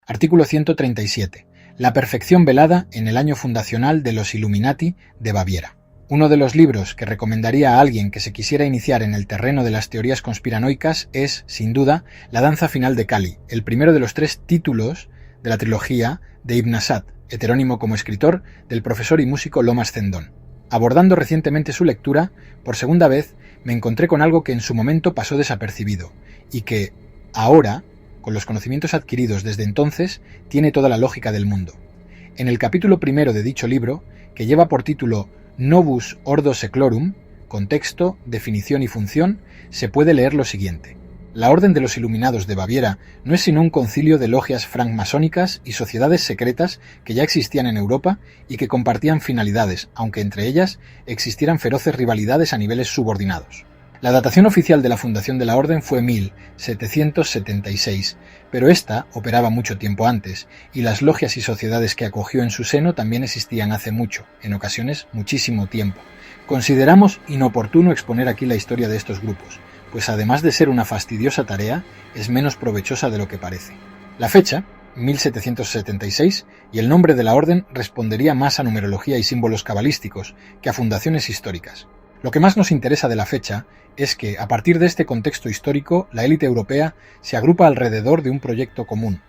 Artículo 137. La perfección velada en el año fundacional de los Illuminati de Baviera. Uno de los libros que recomendaría a alguien que se quisiera iniciar en el terreno de las teorías conspiranoicas es, sin duda, La danza final de Kali, el primero de los 3 títulos de la trilogía de Ibn Asad, heterónimo como escritor del profesor y músico Lomas Zendón. Abordando recientemente su lectura, por segunda vez me encontré con algo que en su momento pasó desapercibido y que, ahora, con los conocimientos adquiridos desde entonces, tiene toda la lógica del mundo. En el capítulo primero de dicho libro, que lleva por título Novus Ordo Seclorum, contexto, definición y función, se puede leer lo siguiente. La Orden de los Iluminados de Baviera no es sino un concilio de logias francmasónicas y sociedades secretas que ya existían en Europa y que compartían finalidades, aunque entre ellas existieran feroces rivalidades a niveles subordinados. La datación oficial de la fundación de la Orden fue 1776, pero esta operaba mucho tiempo antes, y las logias y sociedades que acogió en su seno también existían hace mucho, en ocasiones muchísimo tiempo. Consideramos inoportuno exponer aquí la historia de estos grupos, pues además de ser una fastidiosa tarea, es menos provechosa de lo que parece. La fecha, 1776, y el nombre de la orden respondería más a numerología y símbolos cabalísticos que a fundaciones históricas. Lo que más nos interesa de la fecha es que, a partir de este contexto histórico, la élite europea se agrupa alrededor de un proyecto común.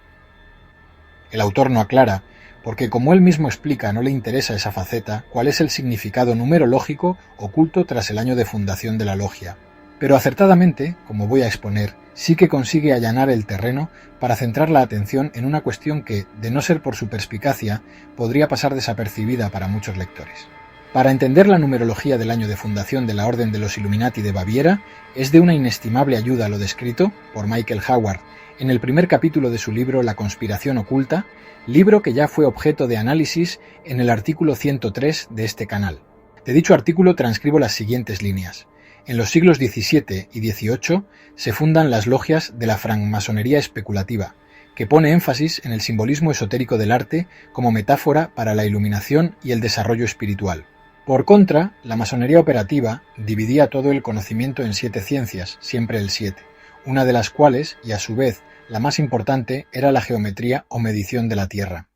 El autor no aclara, porque como él mismo explica no le interesa esa faceta, cuál es el significado numerológico oculto tras el año de fundación de la logia. Pero acertadamente, como voy a exponer, sí que consigue allanar el terreno para centrar la atención en una cuestión que, de no ser por su perspicacia, podría pasar desapercibida para muchos lectores. Para entender la numerología del año de fundación de la Orden de los Illuminati de Baviera, es de una inestimable ayuda lo descrito por Michael Howard en el primer capítulo de su libro La conspiración oculta, libro que ya fue objeto de análisis en el artículo 103 de este canal. De dicho artículo transcribo las siguientes líneas. En los siglos XVII y XVIII se fundan las logias de la francmasonería especulativa, que pone énfasis en el simbolismo esotérico del arte como metáfora para la iluminación y el desarrollo espiritual. Por contra, la masonería operativa dividía todo el conocimiento en 7 ciencias, siempre el 7, una de las cuales, y a su vez la más importante, era la geometría o medición de la Tierra.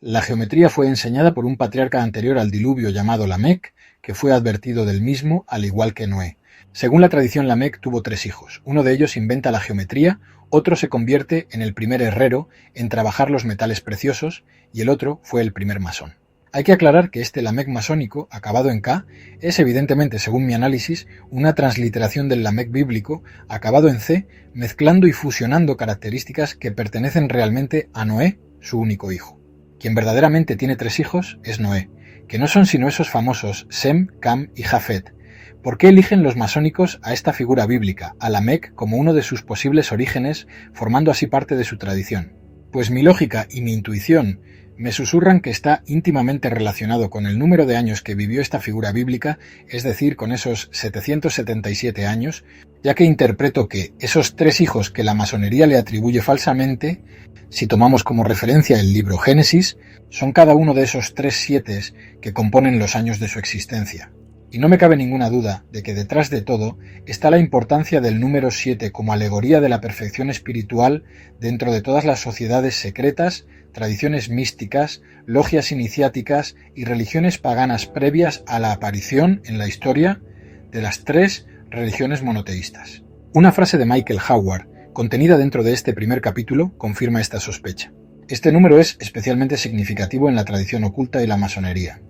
La geometría fue enseñada por un patriarca anterior al diluvio llamado Lamec, que fue advertido del mismo al igual que Noé. Según la tradición, Lamec tuvo 3 hijos. Uno de ellos inventa la geometría, otro se convierte en el primer herrero en trabajar los metales preciosos y el otro fue el primer masón. Hay que aclarar que este Lamec masónico, acabado en K, es evidentemente, según mi análisis, una transliteración del Lamec bíblico, acabado en C, mezclando y fusionando características que pertenecen realmente a Noé, su único hijo. Quien verdaderamente tiene 3 hijos es Noé, que no son sino esos famosos Sem, Cam y Jafet. ¿Por qué eligen los masónicos a esta figura bíblica, a Lamec, como uno de sus posibles orígenes, formando así parte de su tradición? Pues mi lógica y mi intuición me susurran que está íntimamente relacionado con el número de años que vivió esta figura bíblica, es decir, con esos 777 años, ya que interpreto que esos 3 hijos que la masonería le atribuye falsamente, si tomamos como referencia el libro Génesis, son cada uno de esos 3 sietes que componen los años de su existencia. Y no me cabe ninguna duda de que detrás de todo está la importancia del número 7 como alegoría de la perfección espiritual dentro de todas las sociedades secretas, tradiciones místicas, logias iniciáticas y religiones paganas previas a la aparición en la historia de las 3 religiones monoteístas. Una frase de Michael Howard, contenida dentro de este primer capítulo, confirma esta sospecha. Este número es especialmente significativo en la tradición oculta y la masonería.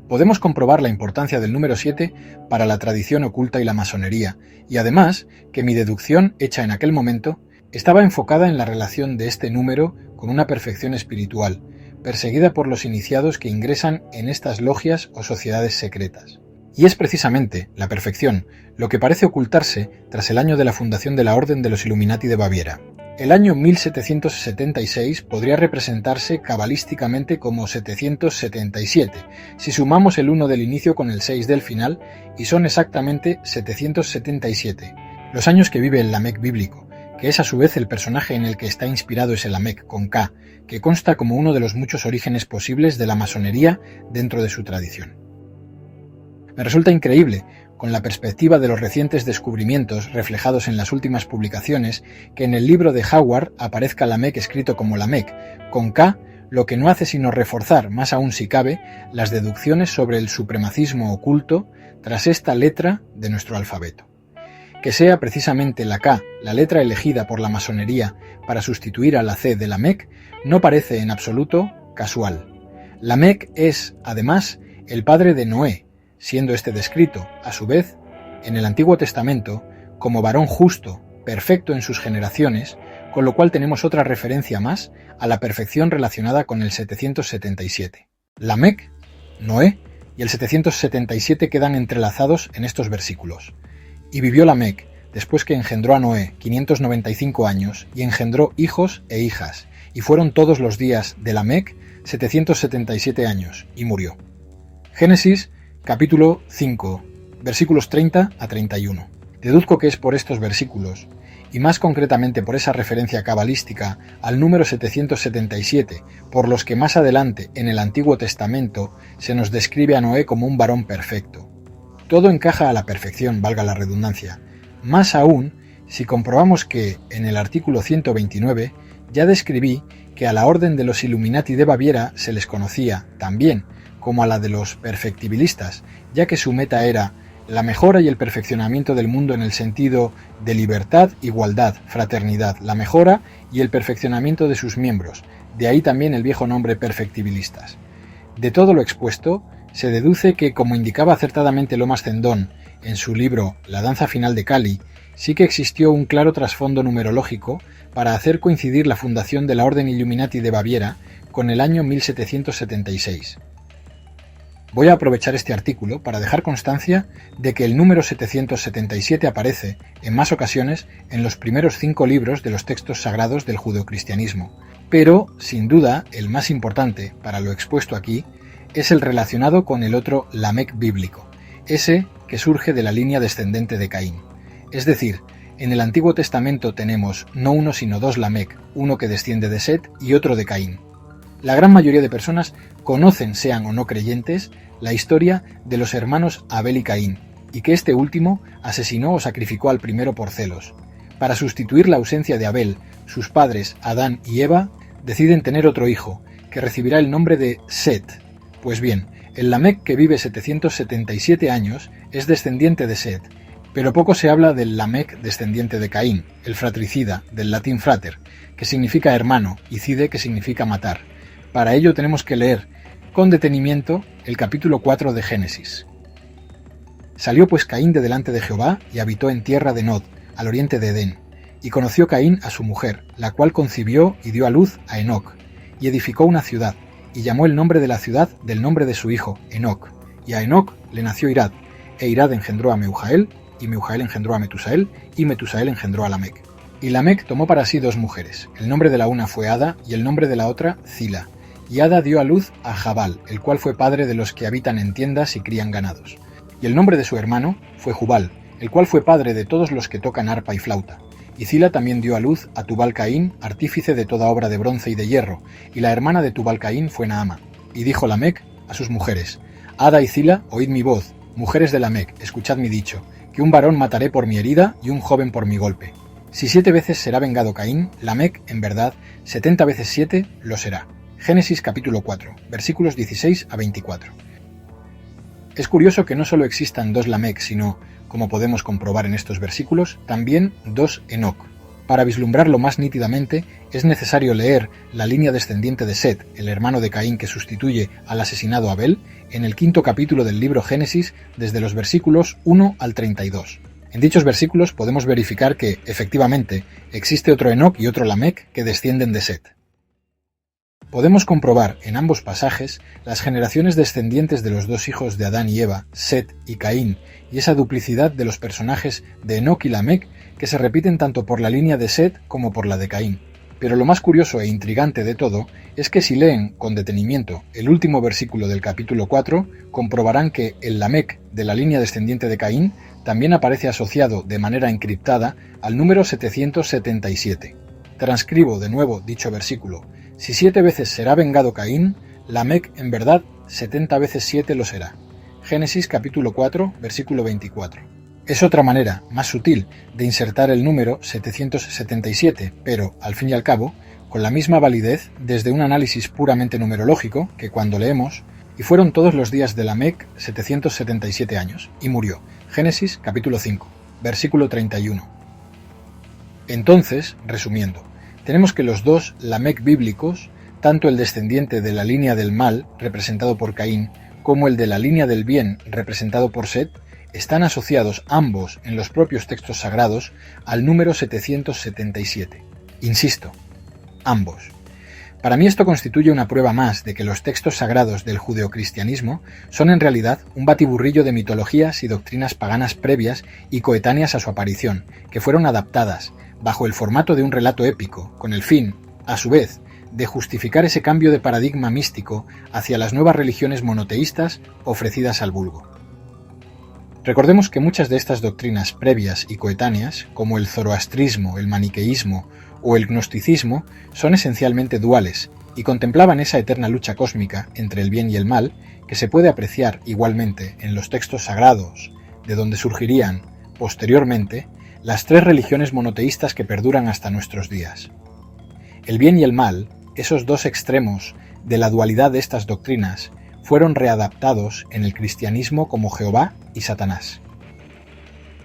Podemos comprobar la importancia del número 7 para la tradición oculta y la masonería, y además que mi deducción hecha en aquel momento estaba enfocada en la relación de este número con una perfección espiritual, perseguida por los iniciados que ingresan en estas logias o sociedades secretas. Y es precisamente la perfección lo que parece ocultarse tras el año de la fundación de la Orden de los Illuminati de Baviera. El año 1776 podría representarse cabalísticamente como 777, si sumamos el 1 del inicio con el 6 del final, y son exactamente 777, los años que vive el Lamec bíblico, que es a su vez el personaje en el que está inspirado ese Lamec con K, que consta como uno de los muchos orígenes posibles de la masonería dentro de su tradición. Me resulta increíble, con la perspectiva de los recientes descubrimientos reflejados en las últimas publicaciones, que en el libro de Howard aparezca Lamec escrito como Lamec, con K, lo que no hace sino reforzar, más aún si cabe, las deducciones sobre el supremacismo oculto tras esta letra de nuestro alfabeto. Que sea precisamente la K la letra elegida por la masonería para sustituir a la C de Lamec no parece en absoluto casual. Lamec es, además, el padre de Noé, siendo este descrito, a su vez, en el Antiguo Testamento, como varón justo, perfecto en sus generaciones, con lo cual tenemos otra referencia más a la perfección relacionada con el 777. Lamec, Noé y el 777 quedan entrelazados en estos versículos. Y vivió Lamec, después que engendró a Noé, 595 años, y engendró hijos e hijas, y fueron todos los días de Lamec 777 años, y murió. Génesis, capítulo 5, versículos 30 a 31. Deduzco que es por estos versículos, y más concretamente por esa referencia cabalística al número 777, por los que más adelante en el Antiguo Testamento se nos describe a Noé como un varón perfecto. Todo encaja a la perfección, valga la redundancia. Más aún, si comprobamos que, en el artículo 129, ya describí que a la orden de los Illuminati de Baviera se les conocía, también, como a la de los perfectibilistas, ya que su meta era la mejora y el perfeccionamiento del mundo en el sentido de libertad, igualdad, fraternidad, la mejora y el perfeccionamiento de sus miembros, de ahí también el viejo nombre perfectibilistas. De todo lo expuesto, se deduce que, como indicaba acertadamente Lomas Zendón en su libro La danza final de Cali, sí que existió un claro trasfondo numerológico para hacer coincidir la fundación de la Orden Illuminati de Baviera con el año 1776. Voy a aprovechar este artículo para dejar constancia de que el número 777 aparece, en más ocasiones, en los primeros 5 libros de los textos sagrados del judeocristianismo, pero, sin duda, el más importante, para lo expuesto aquí, es el relacionado con el otro Lamec bíblico, ese que surge de la línea descendente de Caín. Es decir, en el Antiguo Testamento tenemos no uno sino dos Lamec, uno que desciende de Set y otro de Caín. La gran mayoría de personas conocen, sean o no creyentes, la historia de los hermanos Abel y Caín, y que este último asesinó o sacrificó al primero por celos. Para sustituir la ausencia de Abel, sus padres, Adán y Eva, deciden tener otro hijo, que recibirá el nombre de Set. Pues bien, el Lamec que vive 777 años es descendiente de Set, pero poco se habla del Lamec descendiente de Caín, el fratricida, del latín frater, que significa hermano, y cide, que significa matar. Para ello tenemos que leer con detenimiento el capítulo 4 de Génesis. Salió pues Caín de delante de Jehová y habitó en tierra de Nod, al oriente de Edén, y conoció Caín a su mujer, la cual concibió y dio a luz a Enoc, y edificó una ciudad, y llamó el nombre de la ciudad del nombre de su hijo, Enoc, y a Enoc le nació Irad, e Irad engendró a Meujael, y Meujael engendró a Metusael, y Metusael engendró a Lamec. Y Lamec tomó para sí 2 mujeres, el nombre de la una fue Ada, y el nombre de la otra Zila, y Ada dio a luz a Jabal, el cual fue padre de los que habitan en tiendas y crían ganados. Y el nombre de su hermano fue Jubal, el cual fue padre de todos los que tocan arpa y flauta. Y Zila también dio a luz a Tubal-Caín, artífice de toda obra de bronce y de hierro, y la hermana de Tubal-Caín fue Naama. Y dijo Lamec a sus mujeres: Ada y Zila, oíd mi voz, mujeres de Lamec, escuchad mi dicho, que un varón mataré por mi herida y un joven por mi golpe. Si 7 veces será vengado Caín, Lamec, en verdad, 70 veces 7 lo será. Génesis capítulo 4, versículos 16 a 24. Es curioso que no solo existan 2 Lamec, sino, como podemos comprobar en estos versículos, también 2 Enoc. Para vislumbrarlo más nítidamente, es necesario leer la línea descendiente de Set, el hermano de Caín que sustituye al asesinado Abel, en el 5º capítulo del libro Génesis, desde los versículos 1 al 32. En dichos versículos podemos verificar que, efectivamente, existe otro Enoc y otro Lamec que descienden de Set. Podemos comprobar en ambos pasajes las generaciones descendientes de los 2 hijos de Adán y Eva, Set y Caín, y esa duplicidad de los personajes de Enoc y Lamec que se repiten tanto por la línea de Set como por la de Caín. Pero lo más curioso e intrigante de todo es que si leen con detenimiento el último versículo del capítulo 4, comprobarán que el Lamec de la línea descendiente de Caín también aparece asociado de manera encriptada al número 777. Transcribo de nuevo dicho versículo: si 7 veces será vengado Caín, Lamec en verdad 70 veces 7 lo será. Génesis capítulo 4, versículo 24. Es otra manera, más sutil, de insertar el número 777, pero, al fin y al cabo, con la misma validez desde un análisis puramente numerológico que cuando leemos «Y fueron todos los días de Lamec 777 años, y murió». Génesis capítulo 5, versículo 31. Entonces, resumiendo, tenemos que los dos Lamec bíblicos, tanto el descendiente de la línea del mal, representado por Caín, como el de la línea del bien, representado por Set, están asociados ambos en los propios textos sagrados al número 777. Insisto, ambos. Para mí esto constituye una prueba más de que los textos sagrados del judeocristianismo son en realidad un batiburrillo de mitologías y doctrinas paganas previas y coetáneas a su aparición, que fueron adaptadas, bajo el formato de un relato épico, con el fin, a su vez, de justificar ese cambio de paradigma místico hacia las nuevas religiones monoteístas ofrecidas al vulgo. Recordemos que muchas de estas doctrinas previas y coetáneas, como el zoroastrismo, el maniqueísmo o el gnosticismo, son esencialmente duales y contemplaban esa eterna lucha cósmica entre el bien y el mal que se puede apreciar igualmente en los textos sagrados, de donde surgirían, posteriormente, las tres religiones monoteístas que perduran hasta nuestros días. El bien y el mal, esos dos extremos de la dualidad de estas doctrinas, fueron readaptados en el cristianismo como Jehová y Satanás.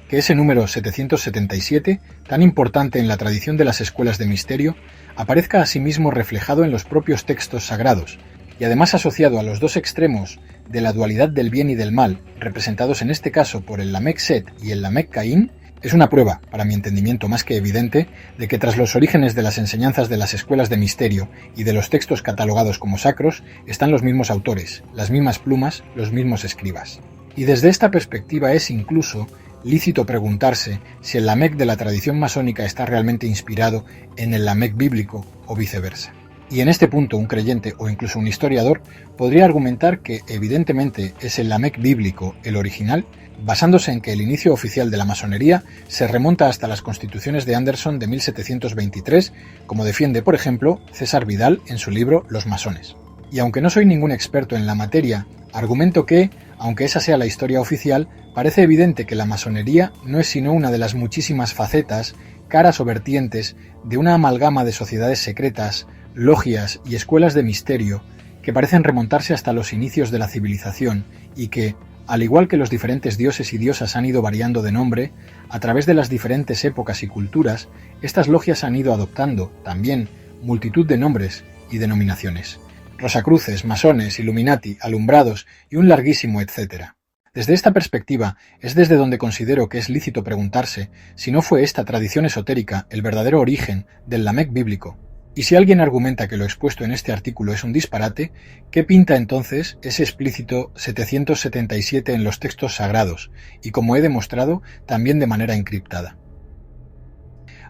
Que ese número 777, tan importante en la tradición de las escuelas de misterio, aparezca asimismo reflejado en los propios textos sagrados, y además asociado a los dos extremos de la dualidad del bien y del mal, representados en este caso por el Lamec Set y el Lamec Caín, es una prueba, para mi entendimiento más que evidente, de que tras los orígenes de las enseñanzas de las escuelas de misterio y de los textos catalogados como sacros, están los mismos autores, las mismas plumas, los mismos escribas. Y desde esta perspectiva es incluso lícito preguntarse si el Lamec de la tradición masónica está realmente inspirado en el Lamec bíblico o viceversa. Y en este punto un creyente o incluso un historiador podría argumentar que evidentemente es el Lamec bíblico el original, basándose en que el inicio oficial de la masonería se remonta hasta las constituciones de Anderson de 1723, como defiende, por ejemplo, César Vidal en su libro Los masones. Y aunque no soy ningún experto en la materia, argumento que, aunque esa sea la historia oficial, parece evidente que la masonería no es sino una de las muchísimas facetas, caras o vertientes de una amalgama de sociedades secretas, logias y escuelas de misterio que parecen remontarse hasta los inicios de la civilización y que, al igual que los diferentes dioses y diosas han ido variando de nombre, a través de las diferentes épocas y culturas, estas logias han ido adoptando, también, multitud de nombres y denominaciones. Rosacruces, masones, Illuminati, alumbrados y un larguísimo etcétera. Desde esta perspectiva es desde donde considero que es lícito preguntarse si no fue esta tradición esotérica el verdadero origen del Lamec bíblico. Y si alguien argumenta que lo expuesto en este artículo es un disparate, ¿qué pinta entonces ese explícito 777 en los textos sagrados, y como he demostrado, también de manera encriptada?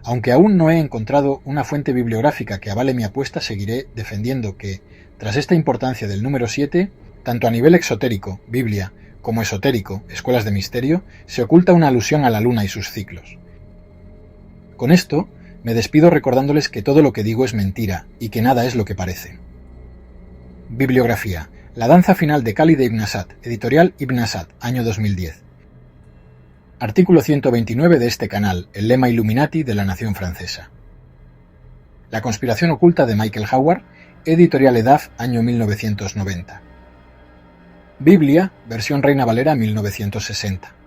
Aunque aún no he encontrado una fuente bibliográfica que avale mi apuesta, seguiré defendiendo que, tras esta importancia del número 7, tanto a nivel exotérico, Biblia, como esotérico, escuelas de misterio, se oculta una alusión a la luna y sus ciclos. Con esto, me despido recordándoles que todo lo que digo es mentira y que nada es lo que parece. Bibliografía. La danza final de Kali de Ibn Asad, editorial Ibn Asad, año 2010. Artículo 129 de este canal, el lema Illuminati de la nación francesa. La conspiración oculta de Michael Howard, editorial EDAF, año 1990. Biblia, versión Reina Valera 1960.